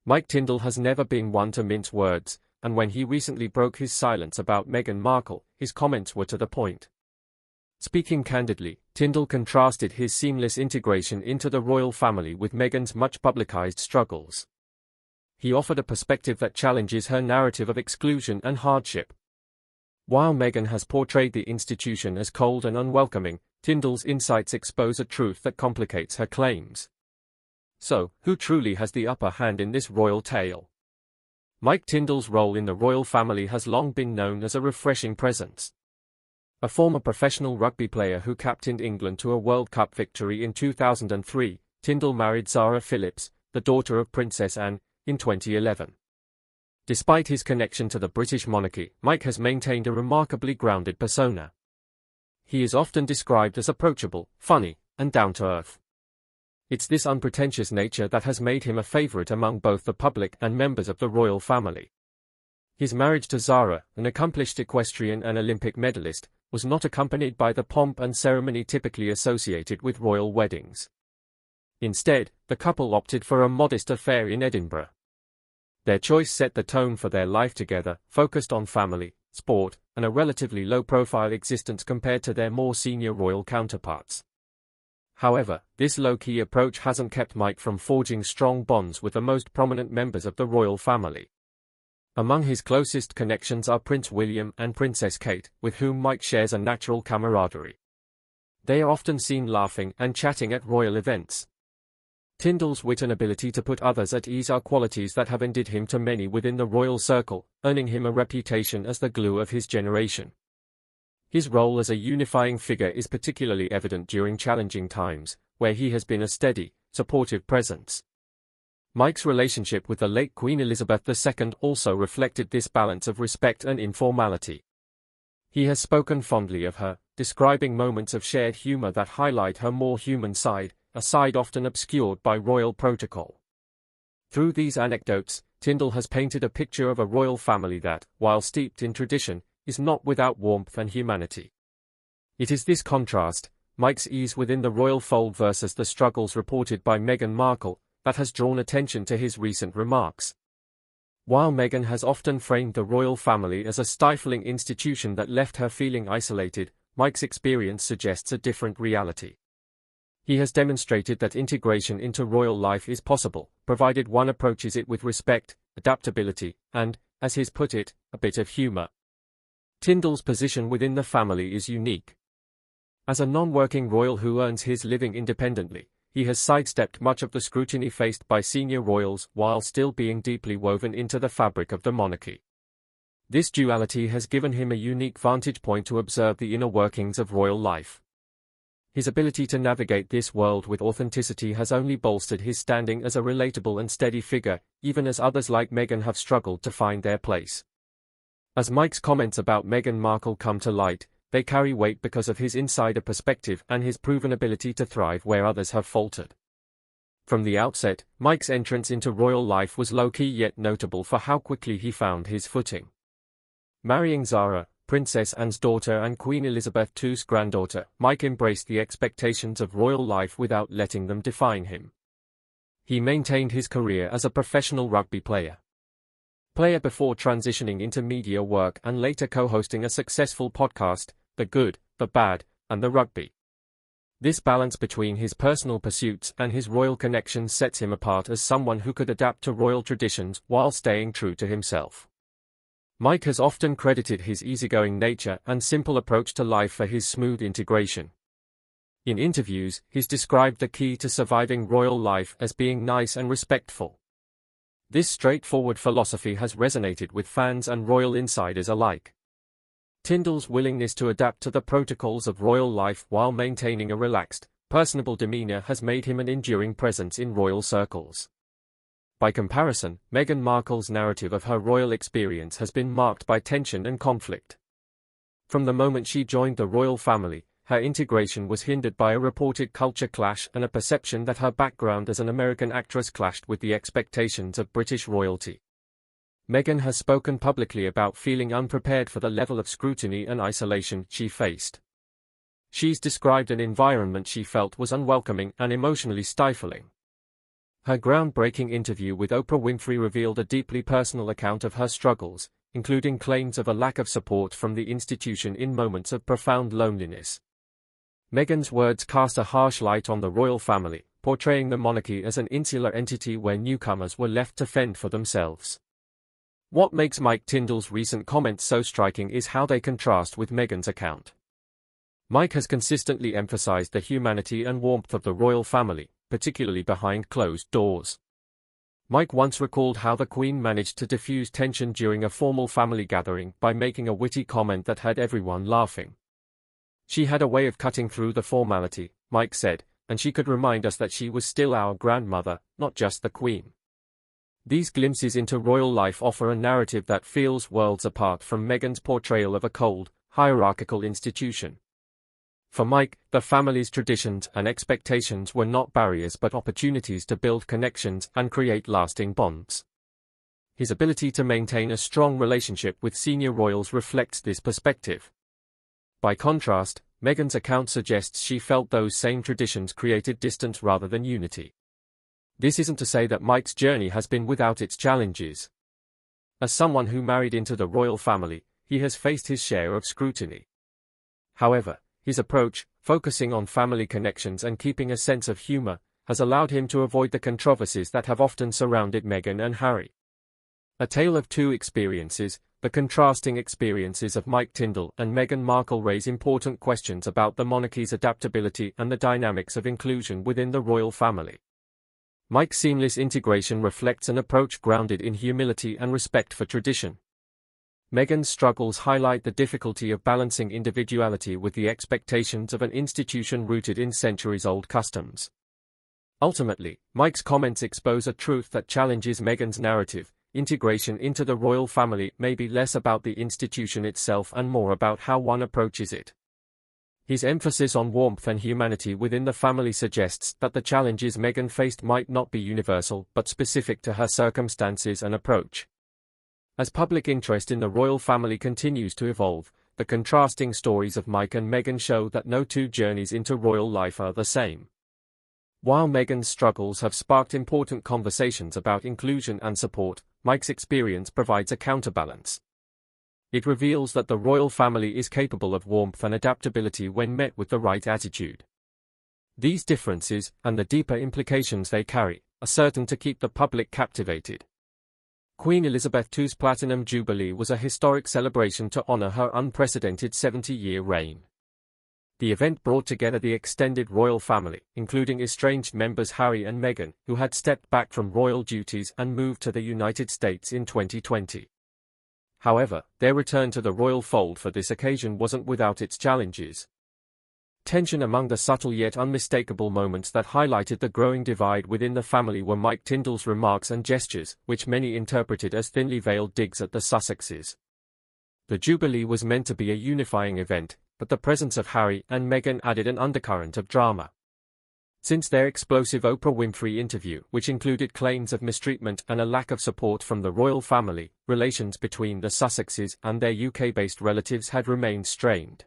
Mike Tindall has never been one to mince words, and when he recently broke his silence about Meghan Markle, his comments were to the point. Speaking candidly, Tindall contrasted his seamless integration into the royal family with Meghan's much publicized struggles. He offered a perspective that challenges her narrative of exclusion and hardship. While Meghan has portrayed the institution as cold and unwelcoming, Tindall's insights expose a truth that complicates her claims. So, who truly has the upper hand in this royal tale? Mike Tindall's role in the royal family has long been known as a refreshing presence. A former professional rugby player who captained England to a World Cup victory in 2003, Tindall married Zara Phillips, the daughter of Princess Anne, in 2011. Despite his connection to the British monarchy, Mike has maintained a remarkably grounded persona. He is often described as approachable, funny, and down-to-earth. It's this unpretentious nature that has made him a favorite among both the public and members of the royal family. His marriage to Zara, an accomplished equestrian and Olympic medalist, was not accompanied by the pomp and ceremony typically associated with royal weddings. Instead, the couple opted for a modest affair in Edinburgh. Their choice set the tone for their life together, focused on family, sport, and a relatively low-profile existence compared to their more senior royal counterparts. However, this low-key approach hasn't kept Mike from forging strong bonds with the most prominent members of the royal family. Among his closest connections are Prince William and Princess Kate, with whom Mike shares a natural camaraderie. They are often seen laughing and chatting at royal events. Tindall's wit and ability to put others at ease are qualities that have endeared him to many within the royal circle, earning him a reputation as the glue of his generation. His role as a unifying figure is particularly evident during challenging times, where he has been a steady, supportive presence. Mike's relationship with the late Queen Elizabeth II also reflected this balance of respect and informality. He has spoken fondly of her, describing moments of shared humor that highlight her more human side, a side often obscured by royal protocol. Through these anecdotes, Tindall has painted a picture of a royal family that, while steeped in tradition, is not without warmth and humanity. It is this contrast, Mike's ease within the royal fold versus the struggles reported by Meghan Markle, that has drawn attention to his recent remarks. While Meghan has often framed the royal family as a stifling institution that left her feeling isolated, Mike's experience suggests a different reality. He has demonstrated that integration into royal life is possible, provided one approaches it with respect, adaptability, and, as he's put it, a bit of humor. Tindall's position within the family is unique. As a non-working royal who earns his living independently, he has sidestepped much of the scrutiny faced by senior royals while still being deeply woven into the fabric of the monarchy. This duality has given him a unique vantage point to observe the inner workings of royal life. His ability to navigate this world with authenticity has only bolstered his standing as a relatable and steady figure, even as others like Meghan have struggled to find their place. As Mike's comments about Meghan Markle come to light, they carry weight because of his insider perspective and his proven ability to thrive where others have faltered. From the outset, Mike's entrance into royal life was low-key yet notable for how quickly he found his footing. Marrying Zara, Princess Anne's daughter and Queen Elizabeth II's granddaughter, Mike embraced the expectations of royal life without letting them define him. He maintained his career as a professional rugby player before transitioning into media work and later co-hosting a successful podcast, The Good, the Bad, and the Rugby. This balance between his personal pursuits and his royal connections sets him apart as someone who could adapt to royal traditions while staying true to himself. Mike has often credited his easygoing nature and simple approach to life for his smooth integration. In interviews, he's described the key to surviving royal life as being nice and respectful. This straightforward philosophy has resonated with fans and royal insiders alike. Tindall's willingness to adapt to the protocols of royal life while maintaining a relaxed, personable demeanor has made him an enduring presence in royal circles. By comparison, Meghan Markle's narrative of her royal experience has been marked by tension and conflict. From the moment she joined the royal family, her integration was hindered by a reported culture clash and a perception that her background as an American actress clashed with the expectations of British royalty. Meghan has spoken publicly about feeling unprepared for the level of scrutiny and isolation she faced. She's described an environment she felt was unwelcoming and emotionally stifling. Her groundbreaking interview with Oprah Winfrey revealed a deeply personal account of her struggles, including claims of a lack of support from the institution in moments of profound loneliness. Meghan's words cast a harsh light on the royal family, portraying the monarchy as an insular entity where newcomers were left to fend for themselves. What makes Mike Tindall's recent comments so striking is how they contrast with Meghan's account. Mike has consistently emphasized the humanity and warmth of the royal family, particularly behind closed doors. Mike once recalled how the Queen managed to diffuse tension during a formal family gathering by making a witty comment that had everyone laughing. "She had a way of cutting through the formality," Mike said, "and she could remind us that she was still our grandmother, not just the Queen." These glimpses into royal life offer a narrative that feels worlds apart from Meghan's portrayal of a cold, hierarchical institution. For Mike, the family's traditions and expectations were not barriers but opportunities to build connections and create lasting bonds. His ability to maintain a strong relationship with senior royals reflects this perspective. By contrast, Meghan's account suggests she felt those same traditions created distance rather than unity. This isn't to say that Mike's journey has been without its challenges. As someone who married into the royal family, he has faced his share of scrutiny. However, his approach, focusing on family connections and keeping a sense of humor, has allowed him to avoid the controversies that have often surrounded Meghan and Harry. A tale of two experiences, the contrasting experiences of Mike Tindall and Meghan Markle raise important questions about the monarchy's adaptability and the dynamics of inclusion within the royal family. Mike's seamless integration reflects an approach grounded in humility and respect for tradition. Meghan's struggles highlight the difficulty of balancing individuality with the expectations of an institution rooted in centuries-old customs. Ultimately, Mike's comments expose a truth that challenges Meghan's narrative. Integration into the royal family may be less about the institution itself and more about how one approaches it. His emphasis on warmth and humanity within the family suggests that the challenges Meghan faced might not be universal but specific to her circumstances and approach. As public interest in the royal family continues to evolve, the contrasting stories of Mike and Meghan show that no two journeys into royal life are the same. While Meghan's struggles have sparked important conversations about inclusion and support, Mike's experience provides a counterbalance. It reveals that the royal family is capable of warmth and adaptability when met with the right attitude. These differences, and the deeper implications they carry, are certain to keep the public captivated. Queen Elizabeth II's Platinum Jubilee was a historic celebration to honor her unprecedented 70-year reign. The event brought together the extended royal family, including estranged members Harry and Meghan, who had stepped back from royal duties and moved to the United States in 2020. However, their return to the royal fold for this occasion wasn't without its challenges. Tension among the subtle yet unmistakable moments that highlighted the growing divide within the family were Mike Tindall's remarks and gestures, which many interpreted as thinly veiled digs at the Sussexes. The Jubilee was meant to be a unifying event, but the presence of Harry and Meghan added an undercurrent of drama. Since their explosive Oprah Winfrey interview, which included claims of mistreatment and a lack of support from the royal family, relations between the Sussexes and their UK-based relatives had remained strained.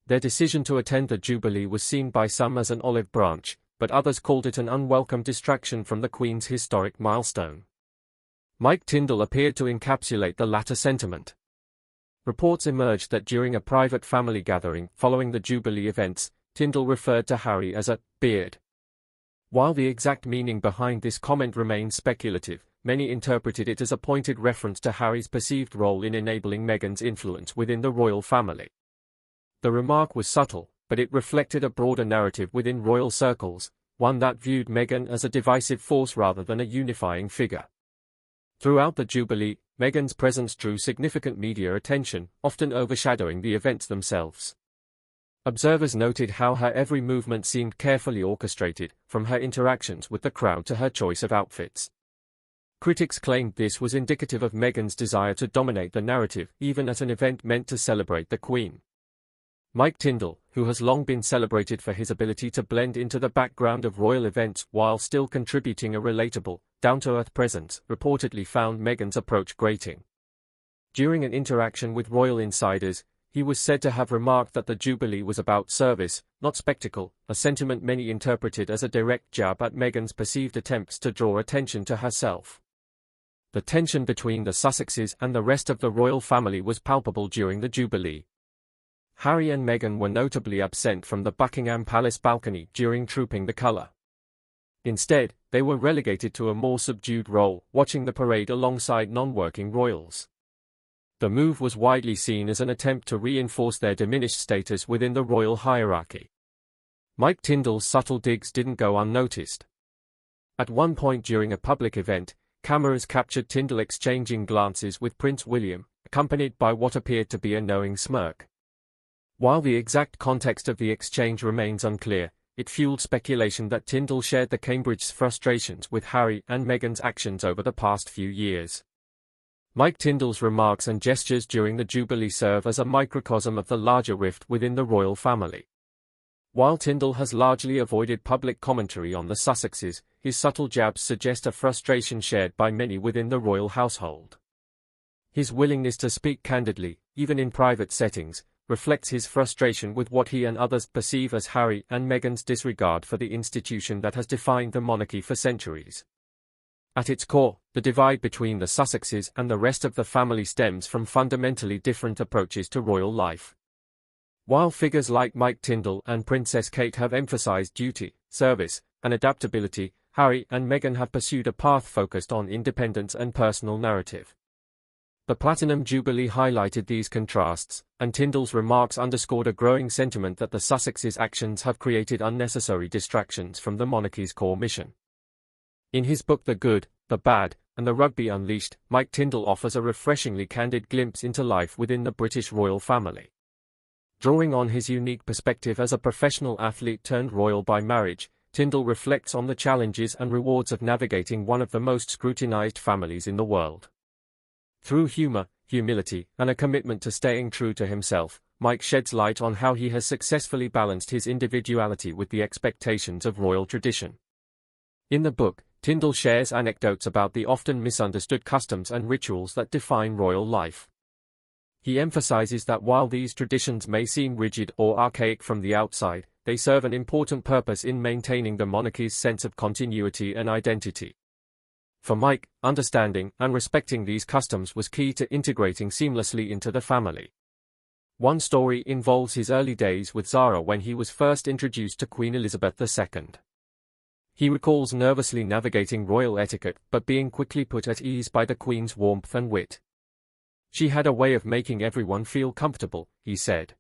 Their decision to attend the Jubilee was seen by some as an olive branch, but others called it an unwelcome distraction from the Queen's historic milestone. Mike Tindall appeared to encapsulate the latter sentiment. Reports emerged that during a private family gathering following the Jubilee events, Tindall referred to Harry as a beard. While the exact meaning behind this comment remains speculative, many interpreted it as a pointed reference to Harry's perceived role in enabling Meghan's influence within the royal family. The remark was subtle, but it reflected a broader narrative within royal circles, one that viewed Meghan as a divisive force rather than a unifying figure. Throughout the Jubilee, Meghan's presence drew significant media attention, often overshadowing the events themselves. Observers noted how her every movement seemed carefully orchestrated, from her interactions with the crowd to her choice of outfits. Critics claimed this was indicative of Meghan's desire to dominate the narrative, even at an event meant to celebrate the Queen. Mike Tindall, who has long been celebrated for his ability to blend into the background of royal events while still contributing a relatable, down-to-earth presence, reportedly found Meghan's approach grating. During an interaction with royal insiders, he was said to have remarked that the Jubilee was about service, not spectacle, a sentiment many interpreted as a direct jab at Meghan's perceived attempts to draw attention to herself. The tension between the Sussexes and the rest of the royal family was palpable during the Jubilee. Harry and Meghan were notably absent from the Buckingham Palace balcony during Trooping the Colour. Instead, they were relegated to a more subdued role, watching the parade alongside non-working royals. The move was widely seen as an attempt to reinforce their diminished status within the royal hierarchy. Mike Tindall's subtle digs didn't go unnoticed. At one point during a public event, cameras captured Tindall exchanging glances with Prince William, accompanied by what appeared to be a knowing smirk. While the exact context of the exchange remains unclear, it fueled speculation that Tindall shared the Cambridge's frustrations with Harry and Meghan's actions over the past few years. Mike Tindall's remarks and gestures during the Jubilee serve as a microcosm of the larger rift within the royal family. While Tindall has largely avoided public commentary on the Sussexes, his subtle jabs suggest a frustration shared by many within the royal household. His willingness to speak candidly, even in private settings, reflects his frustration with what he and others perceive as Harry and Meghan's disregard for the institution that has defined the monarchy for centuries. At its core, the divide between the Sussexes and the rest of the family stems from fundamentally different approaches to royal life. While figures like Mike Tindall and Princess Kate have emphasized duty, service, and adaptability, Harry and Meghan have pursued a path focused on independence and personal narrative. The Platinum Jubilee highlighted these contrasts, and Tindall's remarks underscored a growing sentiment that the Sussexes' actions have created unnecessary distractions from the monarchy's core mission. In his book The Good, the Bad, and the Rugby Unleashed, Mike Tindall offers a refreshingly candid glimpse into life within the British royal family. Drawing on his unique perspective as a professional athlete turned royal by marriage, Tindall reflects on the challenges and rewards of navigating one of the most scrutinized families in the world. Through humor, humility, and a commitment to staying true to himself, Mike sheds light on how he has successfully balanced his individuality with the expectations of royal tradition. In the book, Tindall shares anecdotes about the often misunderstood customs and rituals that define royal life. He emphasizes that while these traditions may seem rigid or archaic from the outside, they serve an important purpose in maintaining the monarchy's sense of continuity and identity. For Mike, understanding and respecting these customs was key to integrating seamlessly into the family. One story involves his early days with Zara when he was first introduced to Queen Elizabeth II. He recalls nervously navigating royal etiquette but being quickly put at ease by the Queen's warmth and wit. "She had a way of making everyone feel comfortable," he said.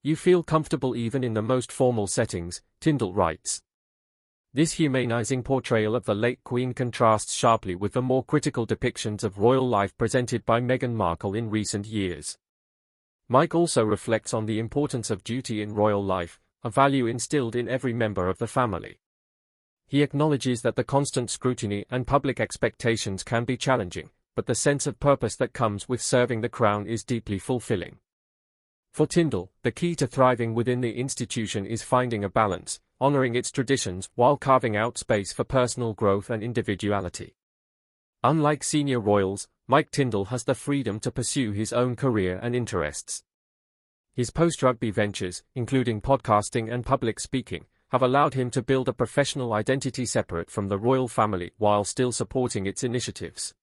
"You feel comfortable even in the most formal settings," Tindall writes. This humanizing portrayal of the late Queen contrasts sharply with the more critical depictions of royal life presented by Meghan Markle in recent years. Mike also reflects on the importance of duty in royal life, a value instilled in every member of the family. He acknowledges that the constant scrutiny and public expectations can be challenging, but the sense of purpose that comes with serving the crown is deeply fulfilling. For Tindall, the key to thriving within the institution is finding a balance, honoring its traditions while carving out space for personal growth and individuality. Unlike senior royals, Mike Tindall has the freedom to pursue his own career and interests. His post-rugby ventures, including podcasting and public speaking, have allowed him to build a professional identity separate from the royal family while still supporting its initiatives.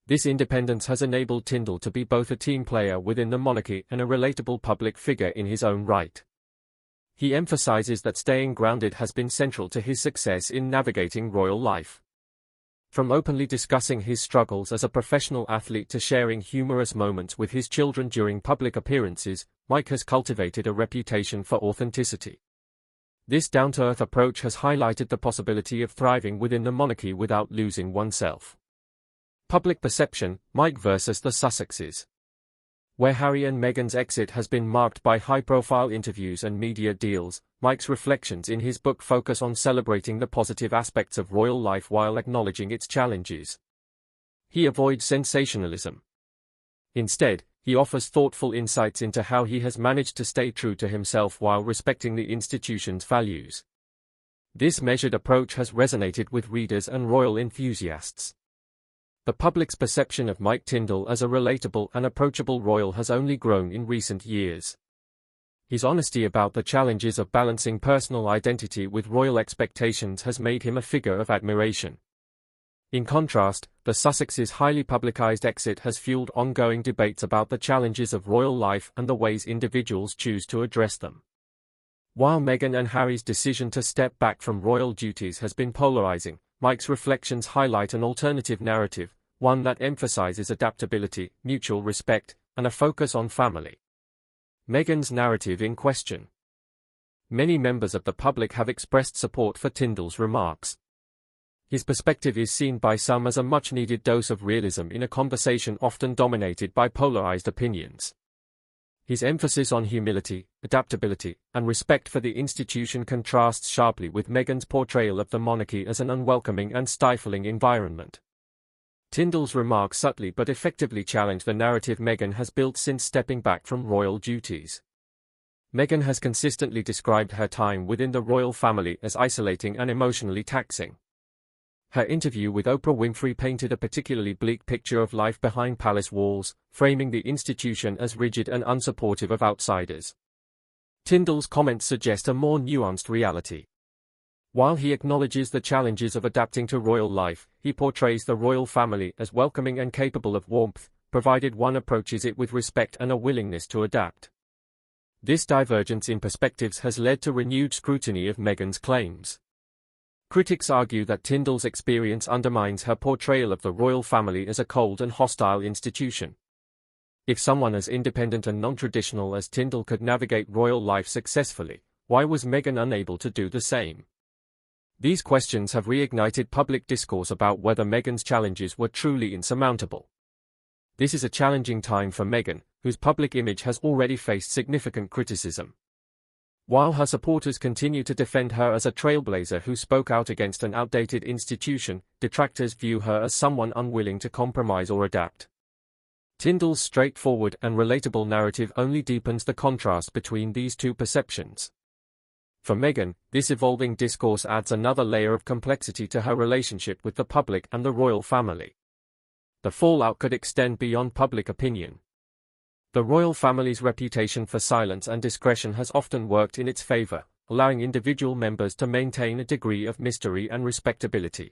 This independence has enabled Tindall to be both a team player within the monarchy and a relatable public figure in his own right. He emphasizes that staying grounded has been central to his success in navigating royal life. From openly discussing his struggles as a professional athlete to sharing humorous moments with his children during public appearances, Mike has cultivated a reputation for authenticity. This down-to-earth approach has highlighted the possibility of thriving within the monarchy without losing oneself. Public perception, Mike versus the Sussexes. Where Harry and Meghan's exit has been marked by high-profile interviews and media deals, Mike's reflections in his book focus on celebrating the positive aspects of royal life while acknowledging its challenges. He avoids sensationalism. Instead, he offers thoughtful insights into how he has managed to stay true to himself while respecting the institution's values. This measured approach has resonated with readers and royal enthusiasts. The public's perception of Mike Tindall as a relatable and approachable royal has only grown in recent years. His honesty about the challenges of balancing personal identity with royal expectations has made him a figure of admiration. In contrast, the Sussexes' highly publicized exit has fueled ongoing debates about the challenges of royal life and the ways individuals choose to address them. While Meghan and Harry's decision to step back from royal duties has been polarizing, Mike's reflections highlight an alternative narrative, one that emphasizes adaptability, mutual respect, and a focus on family. Meghan's narrative in question. Many members of the public have expressed support for Tindall's remarks. His perspective is seen by some as a much-needed dose of realism in a conversation often dominated by polarized opinions. His emphasis on humility, adaptability, and respect for the institution contrasts sharply with Meghan's portrayal of the monarchy as an unwelcoming and stifling environment. Tindall's remarks subtly but effectively challenge the narrative Meghan has built since stepping back from royal duties. Meghan has consistently described her time within the royal family as isolating and emotionally taxing. Her interview with Oprah Winfrey painted a particularly bleak picture of life behind palace walls, framing the institution as rigid and unsupportive of outsiders. Tindall's comments suggest a more nuanced reality. While he acknowledges the challenges of adapting to royal life, he portrays the royal family as welcoming and capable of warmth, provided one approaches it with respect and a willingness to adapt. This divergence in perspectives has led to renewed scrutiny of Meghan's claims. Critics argue that Tindall's experience undermines her portrayal of the royal family as a cold and hostile institution. If someone as independent and non-traditional as Tindall could navigate royal life successfully, why was Meghan unable to do the same? These questions have reignited public discourse about whether Meghan's challenges were truly insurmountable. This is a challenging time for Meghan, whose public image has already faced significant criticism. While her supporters continue to defend her as a trailblazer who spoke out against an outdated institution, detractors view her as someone unwilling to compromise or adapt. Tindall's straightforward and relatable narrative only deepens the contrast between these two perceptions. For Meghan, this evolving discourse adds another layer of complexity to her relationship with the public and the royal family. The fallout could extend beyond public opinion. The royal family's reputation for silence and discretion has often worked in its favor, allowing individual members to maintain a degree of mystery and respectability.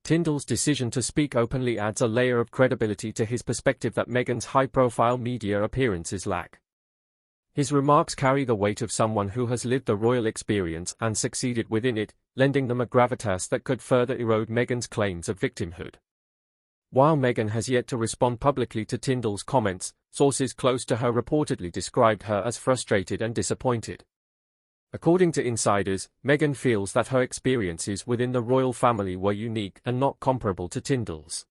Tindall's decision to speak openly adds a layer of credibility to his perspective that Meghan's high-profile media appearances lack. His remarks carry the weight of someone who has lived the royal experience and succeeded within it, lending them a gravitas that could further erode Meghan's claims of victimhood. While Meghan has yet to respond publicly to Tindall's comments, sources close to her reportedly described her as frustrated and disappointed. According to insiders, Meghan feels that her experiences within the royal family were unique and not comparable to Tindall's.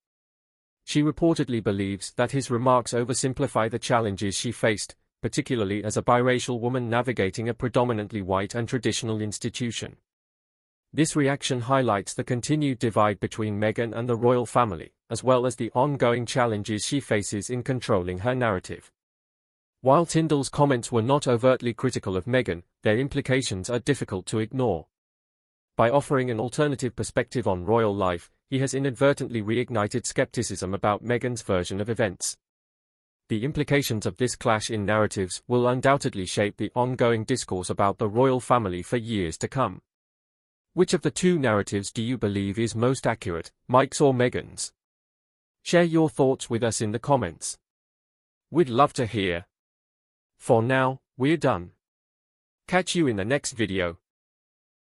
She reportedly believes that his remarks oversimplify the challenges she faced, particularly as a biracial woman navigating a predominantly white and traditional institution. This reaction highlights the continued divide between Meghan and the royal family, as well as the ongoing challenges she faces in controlling her narrative. While Tindall's comments were not overtly critical of Meghan, their implications are difficult to ignore. By offering an alternative perspective on royal life, he has inadvertently reignited skepticism about Meghan's version of events. The implications of this clash in narratives will undoubtedly shape the ongoing discourse about the royal family for years to come. Which of the two narratives do you believe is most accurate, Mike's or Meghan's? Share your thoughts with us in the comments. We'd love to hear. For now, we're done. Catch you in the next video.